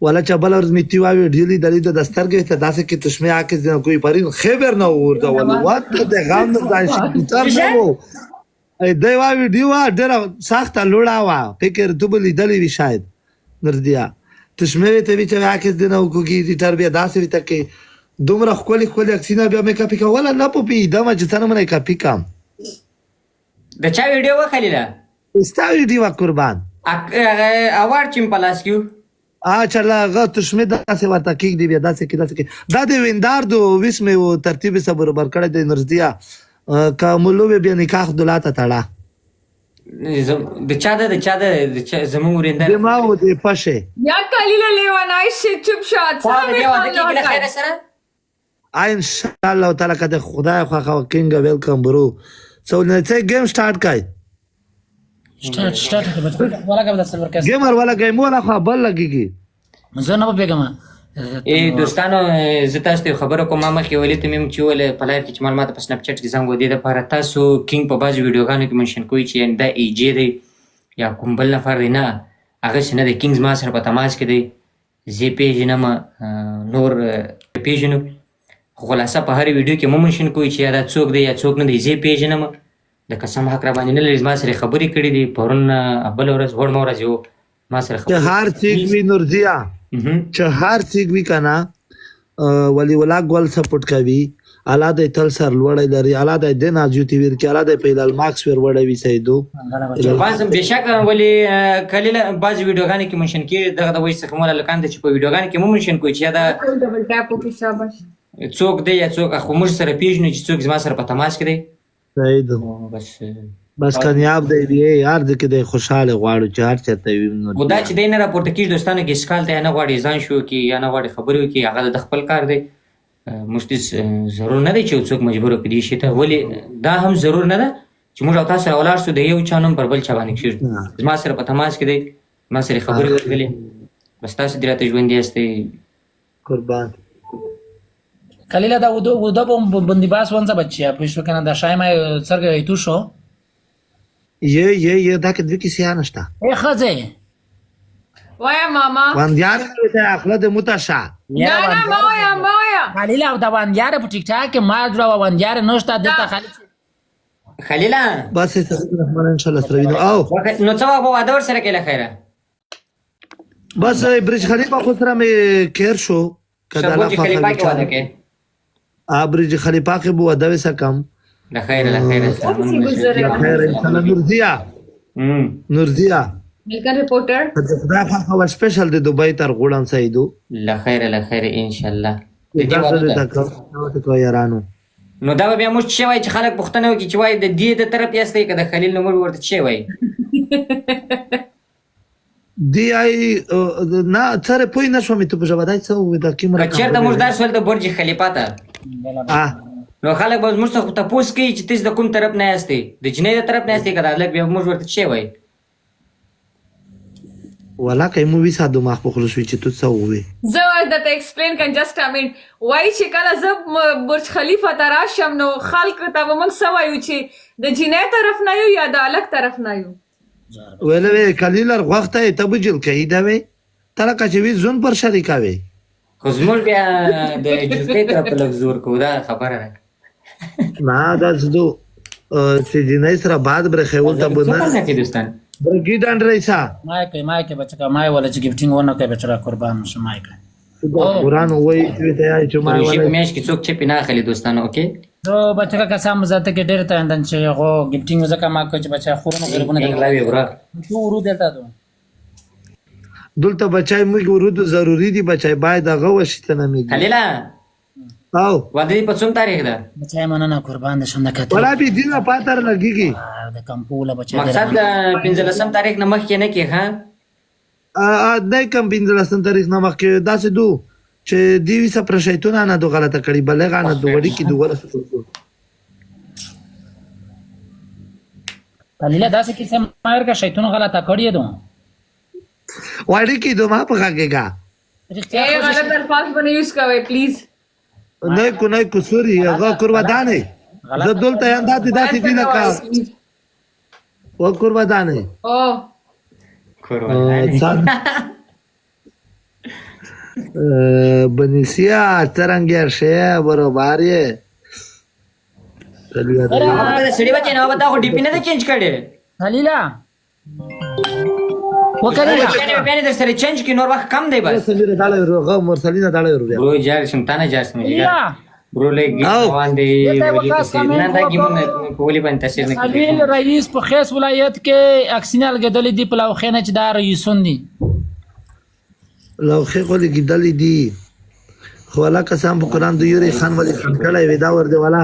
ولا چې بل ورځ مې تیوا ویډیو لیدلې د سترګې ته داسې کې تشمه عکس دی کوئی پرین خبر نه ورته ولا وات د غام نه ځای شي تر نه وو دی وا ویډیو ډېر سخت لوړا وا فکر دوبل لیدلې وی شاید نردیا تشمه ته وی چې عکس دی نو کوګي دي تر بیا داسې وی تکي دومره خولي اکسینا بیا مې کاپی کوله نه پوپی دمه چې څنګه مې کاپی کام د چا ویډیو وکړه ستا ویډیو قربان اوار چیم پلاس کیو چلا غا تشمه داسې ورته کېږدي دی بیا داسې کې دا د ویندار دو ویس مې و ترتیب سره برابر کړی دی نرزدیا که مولو بیا نکاح دلاته تړه د چا د زمون ورینده د ما و د پشه یا کلیله لیوانای شي چوپ شات ان شاء الله تعالی که خدای خو کینګ ویلکم برو سو نه څه گیم سٹارټ کای سٹارټ ولا کا د سرور کس گیمر والا گیم ولا خو بل لګیږي زه نه پیګم ای دوستانو زه تاسو ته خبرو کوم ما مخکې ولې ته مې چې ولې په لایف کې چې معلومات په سناپ چټ کې زنګ ودی د لپاره تاسو کینګ په باز ویډیوګانو کې منشن کوی چې دا ای جی دی یا کوم بل نفر دی نه هغه څنګه د کینګز ما سره په تماس کې دی زی پیج نه نور پیجنو خلاصه په هر ویډیو کې مو منشن کوی چې دا څوک دی یا څوک نه دی زی پیج نه د قسم حق را باندې نه لري ما سره خبرې کړې دي پرون بل ورځ وړ مورځ یو ما سره خبرې هر څیګ وی نورزیا چې هر څیګ وی کنه ولی ولا ګول سپورټ کوي الاده تل سر لوړی لري الاده د ناجو تی ور کې الاده پیلال ماکس ور وړی وی سیدو باز بشک ولی کلیله باز ویډیوګان کې منشن کې دغه د وایس کومه لکان د چې په ویډیوګان کې مو منشن کوي چې دا ډبل ټاپ او کې شاباش څوک دی یا څوک خو موږ سره پیژنو چې څوک زما سره په تماس کې دی بس کامیاب دی یار د کې د خوشاله غواړو چې هر چاته وي نو خدا چې دینه راپورته کیږي دوستانو کې اسکال ته نه غواړي ځان شو کې یا نه غواړي خبرو کې هغه د خپل کار دی مشتي ضرور نه دی چې څوک مجبور کړي شي ته ولی دا هم ضرور نه ده چې موږ تاسو اولاد سو د یو چانم پر بل چا باندې کیږي زما سره په تماس کې دی ما سره خبرې وکړي بس تاسو دراته ژوند دی استي قربان کلیله دا ودا بندیباس ونځه بچیا پښو کنه دا شایمه سرګ ایتو شو یه دا کې د کیسه نشته ای خزه وایا ماما وندیار ته اخلاق متشا نه نه مایا کلیله دا وندیار په ټیک ټاک ما جوړ وندیار نشته دته خلیله بس رحمان ان شاء الله سره وینو او نو څه وو ادور سره کله خیره بس برج خلیفہ خو سره مې کیر شو کدا لا خلیفہ کې واده کې برج خلیفہ کې بو ادوي سکم لا خیر لا خیر ان شاء الله نورزیا ملکن رپورټر دا خو سپیشل د دوبۍ تر غوړان سیدو لا خیر ان شاء الله دا څه کوي یارانو نو دا بیا موږ چې وای چې خلک پښتنه وکي چې وای د دې د طرف یاستې کده خلیل نو موږ ورته چې وای دی ای نه تر پوی نشو می ته په ژبه څه و دا کیمره چیرته موږ درس ول د برج خلیفہ ته نو خلک به موږ څخه تاسو کوي چې تاسو د کوم طرف نه یاستې د جنې د طرف نه یاستې کده لګ بیا موږ ورته چې وای ولا کوم وی ساده ما په خلص وی چې تو څه وې زه ورته ایکسپلین کن جست I mean وای چې کله زه برج خلیفہ ته راشم نو خلک ته موږ سوایو چې د جنې طرف نه یو یا د الګ طرف نه یو ولې کلیلر وخت ته بجل کوي دا وې تر کا چې وی زون پر شریکا وې خو زموږ بیا د جوړې طرف لږ زور کو دا خبره ده نه دا زدو چې جنې سره بعد بر خول ته بنه څه کې دوستان برګی دان رئیسا ما کې بچا ما ولا چې گیفټینګ ونه کوي بچا قربان شم ما کې قرآن وای چې ته چې ما ولا شي مېش کې څوک چې پنا خلی دوستانو اوکي نو بچا کا سم زاته کې ډېر ته اندن چې هو گیفټینګ وزکه ما کوي چې بچا خورونه غربونه انګلاوي ورا شو ورو دلته ته دلته بچای موږ ورود ضروری دی بچای باید هغه وشته نه میږي خلیلا او واده په څوم تاریخ ده بچای مننه قربان د شنده کته ولا به دینه پاتر لګیږي د کمپوله بچای مقصد 15 تاریخ نه مخ کې نه کې ها دای کم 15 تاریخ نه مخ کې داسې دو چې دیوی سره پرشیتونه نه دو غلطه کړی بلغه نه دو وړي کې دوه کلیله داسې کې سم مایر کا شیطان غلطه کړی دو وړي کې دوه ما په کاګه اے غلط الفاظ باندې یوز کوي پلیز نه کو سوري هغه قربانه زه دلته انداتې داسې دی لکه و قربانه قربانه بنسیا څرنګه شې برابر یې هغه د سړي بچي نه وتا خو ډي پی نه چینج کړي خلیلا وکړه پیانې در سره چینج کی نور وخت کم دی بس سمیر داله ورغه مرسلینا داله ورغه برو جار شمتانه جار سمې خلیلا برو لګ روان دی ولی تاسو نه دا ګمونه په ولي باندې تاثیر نه کوي خلیل رئیس په خیس ولایت کې اکسینال غدلې دی په لوخینه چې دا رئیسون دي لو خې خو لګیدلې دي خو الله قسم په قران د یوري خان ولی خان کړه وې دا ور دی والا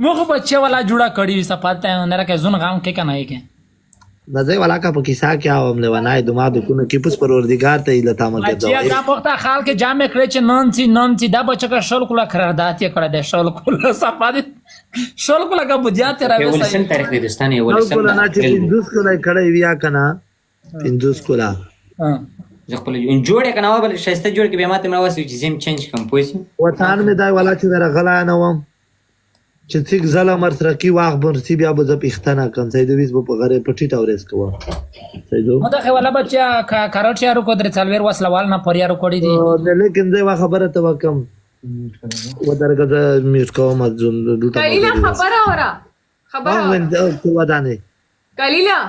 مخ بچه والا جوړه کړی صفات نه راکې زون غام کې کنه کې نزه والا کا په کیسه کې اوم له ونای دما د کو کې پس پروردگار ته اله تامل بچیا کې دا وخت خال کې جامع کړی چې نن دا بچا کا شل کولا قرارداد یې کړه د شل کولا صفات شل کولا کا بجات را یو ولسن تاریخ د دستانه یو ولسن کولا نه چې هندوس کولا کړه ویا کنه هندوس کولا زه خپل جوړ کنه بل شایسته جوړ کې به ماته نو واسي چې زم چینج کوم پوسی وطن می دا والا چې غلا نه وم چې څنګه زله مرترکی واغ برسی بیا به ز پښتنه کوم سید ویس په غره پټی ټاورس کوه سیدو نو دا خواله بچا کاروټ یارو کو در څلور وسلوال نه پریارو کوړی دي نه لیکن زه وا خبره ته وکم و درګه میوټ کوم ځون دلته کلیلا خبره اورا خبره وند ودانه کلیلا